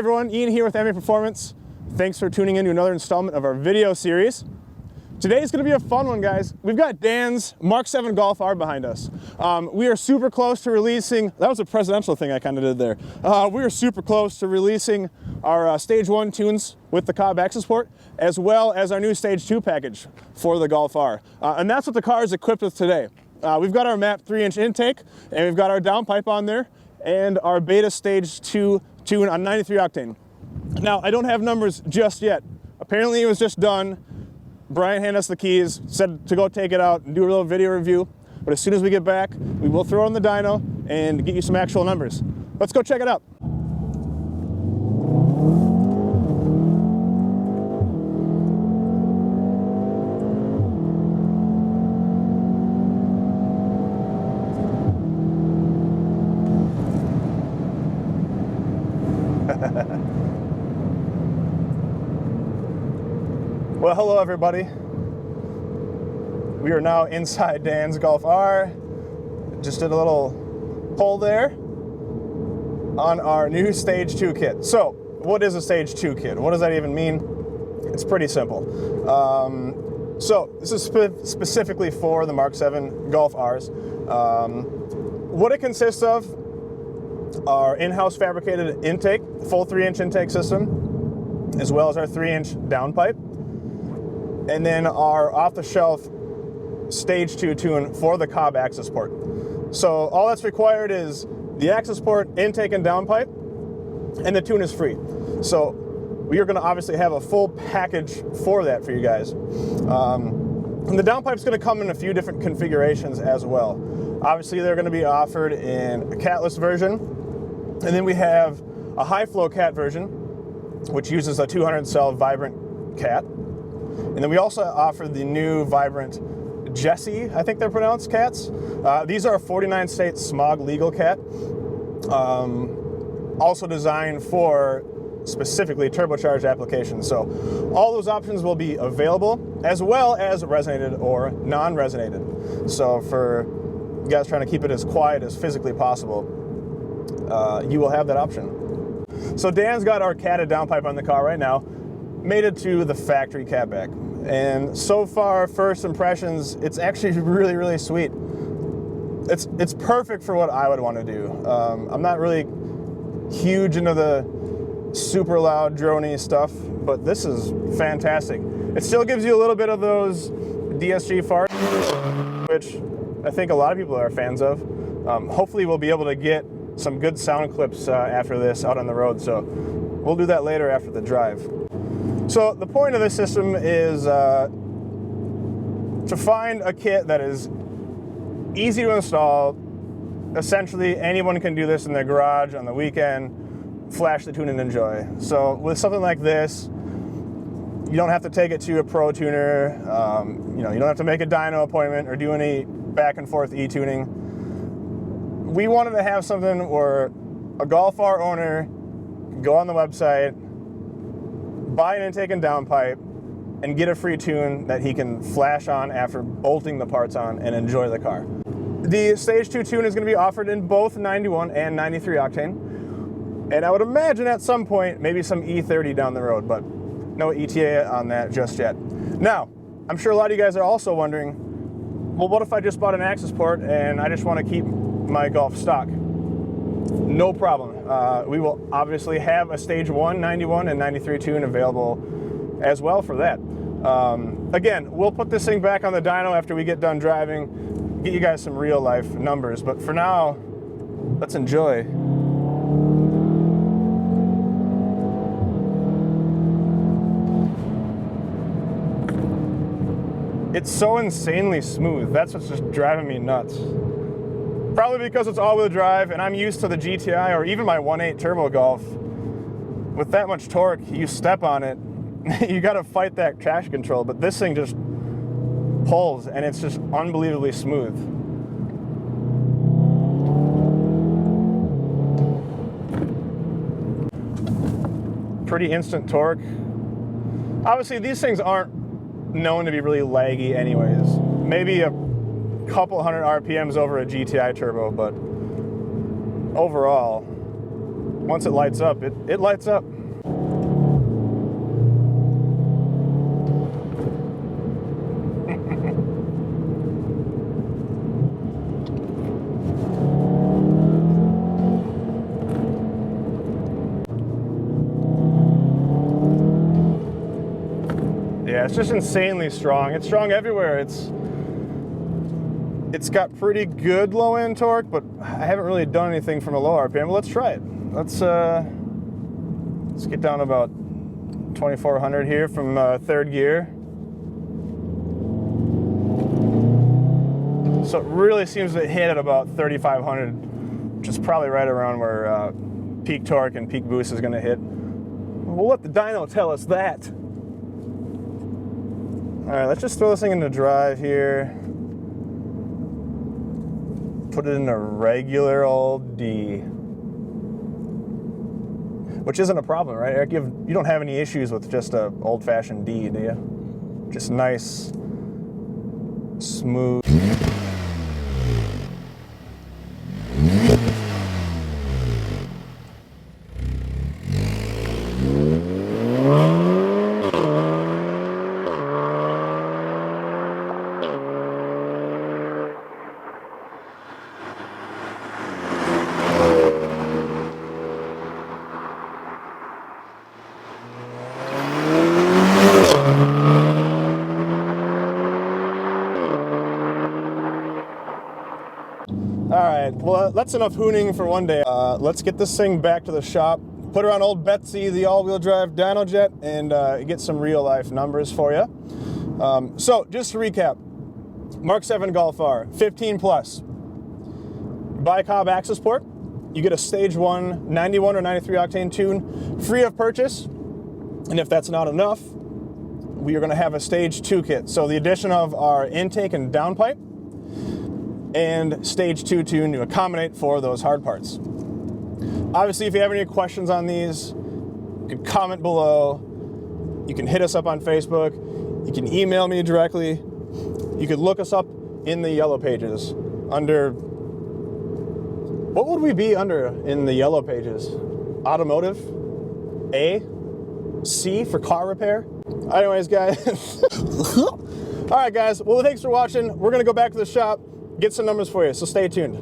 everyone, Ian here with MAPerformance. Thanks for tuning in to another installment of our video series. Today is going to be a fun one, guys. We've got Dan's MK7 Golf R behind us. We are super close to releasing, that was a presidential thing I kind of did there. We are super close to releasing our Stage 1 tunes with the Cobb access port, as well as our new Stage 2 package for the Golf R. And that's what the car is equipped with today. We've got our MAP 3-inch intake, and we've got our downpipe on there, and our beta Stage 2 tune on 93 Octane. Now, I don't have numbers just yet. Apparently it was just done. Brian handed us the keys, said to go take it out and do a little video review. But as soon as we get back, we will throw it on the dyno and get you some actual numbers. Let's go check it out. Well, hello everybody. We are now inside Dan's Golf R. Just did a little pull there on our new Stage 2 kit. So, what is a Stage 2 kit? What does that even mean? It's pretty simple. So, this is specifically for the MK7 Golf Rs. What it consists of are in-house fabricated intake, full 3-inch intake system, as well as our 3-inch downpipe, and then our off-the-shelf Stage 2 tune for the Cobb access port. So all that's required is the access port, intake, and downpipe, and the tune is free. So we are going to obviously have a full package for that for you guys. And the downpipe's going to come in a few different configurations as well. Obviously they're going to be offered in a catless version, and then we have a high-flow cat version, which uses a 200-cell vibrant cat. And then we also offer the new vibrant Jesse, I think they're pronounced, cats. These are a 49-state smog legal cat, also designed for specifically turbocharged applications. So all those options will be available, as well as resonated or non-resonated. So for you guys trying to keep it as quiet as physically possible, you will have that option. So Dan's got our catted downpipe on the car right now, made it to the factory catback. And so far, first impressions, it's actually really, really sweet. It's perfect for what I would want to do. I'm not really huge into the super loud droney stuff, but this is fantastic. It still gives you a little bit of those DSG farts, which I think a lot of people are fans of. Hopefully we'll be able to get some good sound clips after this out on the road, so we'll do that later after the drive. So the point of this system is to find a kit that is easy to install. Essentially, anyone can do this in their garage on the weekend, flash the tune and enjoy. So with something like this, you don't have to take it to a pro tuner. You don't have to make a dyno appointment or do any back and forth e-tuning. We wanted to have something where a Golf R owner can go on the website, buy an intake and downpipe, and get a free tune that he can flash on after bolting the parts on and enjoy the car. The Stage 2 tune is going to be offered in both 91 and 93 Octane. And I would imagine at some point, maybe some E30 down the road, but no ETA on that just yet. Now, I'm sure a lot of you guys are also wondering, well, what if I just bought an access port and I just want to keep my Golf stock? No problem. We will obviously have a Stage 1, 91, and 93 tune available as well for that. Again, we'll put this thing back on the dyno after we get done driving, get you guys some real life numbers, but for now, let's enjoy. It's so insanely smooth. That's what's just driving me nuts. Probably because it's all-wheel drive, and I'm used to the GTI or even my 1.8 turbo Golf. With that much torque, you step on it, you got to fight that traction control, but this thing just pulls, and it's just unbelievably smooth. Pretty instant torque. Obviously, these things aren't known to be really laggy anyways. Maybe a couple hundred RPMs over a GTI turbo, but overall, once it lights up, it lights up. Yeah, it's just insanely strong. It's strong everywhere. It's got pretty good low end torque, but I haven't really done anything from a low RPM. But let's try it. Let's get down to about 2400 here from third gear. So it really seems to hit at about 3500, which is probably right around where peak torque and peak boost is going to hit. We'll let the dyno tell us that. All right, let's just throw this thing into drive here. Put it in a regular old D. Which isn't a problem, right, Eric? You don't have any issues with just a old-fashioned D, do you? Just nice, smooth. Well, that's enough hooning for one day. Let's get this thing back to the shop, put her on old Betsy, the all-wheel drive dyno jet, and get some real-life numbers for you. So, just to recap, MK7 Golf R, 15 plus. Bicob access port. You get a stage 1 91 or 93 octane tune free of purchase. And if that's not enough, we are going to have a stage 2 kit. So the addition of our intake and downpipe and stage 2 tune to accommodate for those hard parts. Obviously, if you have any questions on these, you can comment below. You can hit us up on Facebook. You can email me directly. You could look us up in the yellow pages under, what would we be under in the yellow pages? Automotive? A? C for car repair? Anyways, guys. All right, guys. Well, thanks for watching. We're going to go back to the shop, get some numbers for you, so stay tuned.